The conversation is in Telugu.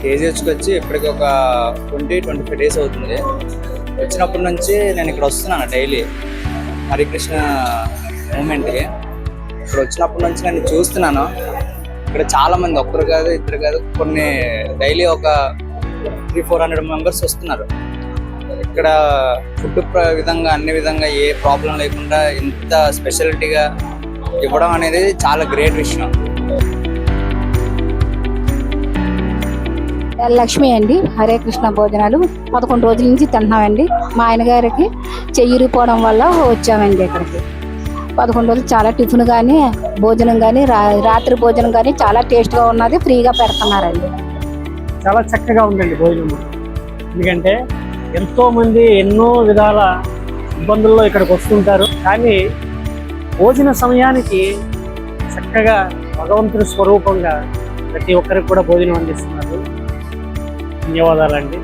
కేజీహెచ్కి వచ్చి ఇప్పటికి ఒక 25 డేస్ అవుతుంది. వచ్చినప్పటి నుంచి నేను ఇక్కడ వస్తున్నాను డైలీ హరికృష్ణ మూమెంట్కి. ఇక్కడ వచ్చినప్పటి నుంచి నేను చూస్తున్నాను, ఇక్కడ చాలా మంది, ఒక్కరు కాదు ఇద్దరు కాదు, కొన్ని డైలీ ఒక 300-400 మెంబర్స్ వస్తున్నారు. ఇక్కడ ఫుడ్ విధంగా అన్ని విధంగా ఏ ప్రాబ్లం లేకుండా ఇంత స్పెషాలిటీగా ఇవ్వడం అనేది చాలా గ్రేట్ విషయం. లక్ష్మి అండి, హరే కృష్ణ భోజనాలు 11 రోజుల నుంచి తింటున్నామండి. మా ఆయన గారికి చెయ్యిరిపోవడం వల్ల వచ్చామండి ఇక్కడికి. 11 రోజులు చాలా టిఫిన్ కానీ భోజనం కానీ రాత్రి భోజనం కానీ చాలా టేస్ట్గా ఉన్నది, ఫ్రీగా పెడుతున్నారండి. చాలా చక్కగా ఉందండి భోజనం. ఎందుకంటే ఎంతోమంది ఎన్నో విధాల ఇబ్బందుల్లో ఇక్కడికి వస్తుంటారు, కానీ భోజన సమయానికి చక్కగా భగవంతుని స్వరూపంగా ప్రతి ఒక్కరికి కూడా భోజనం అందిస్తున్నారు. ధన్యవాదాలండి.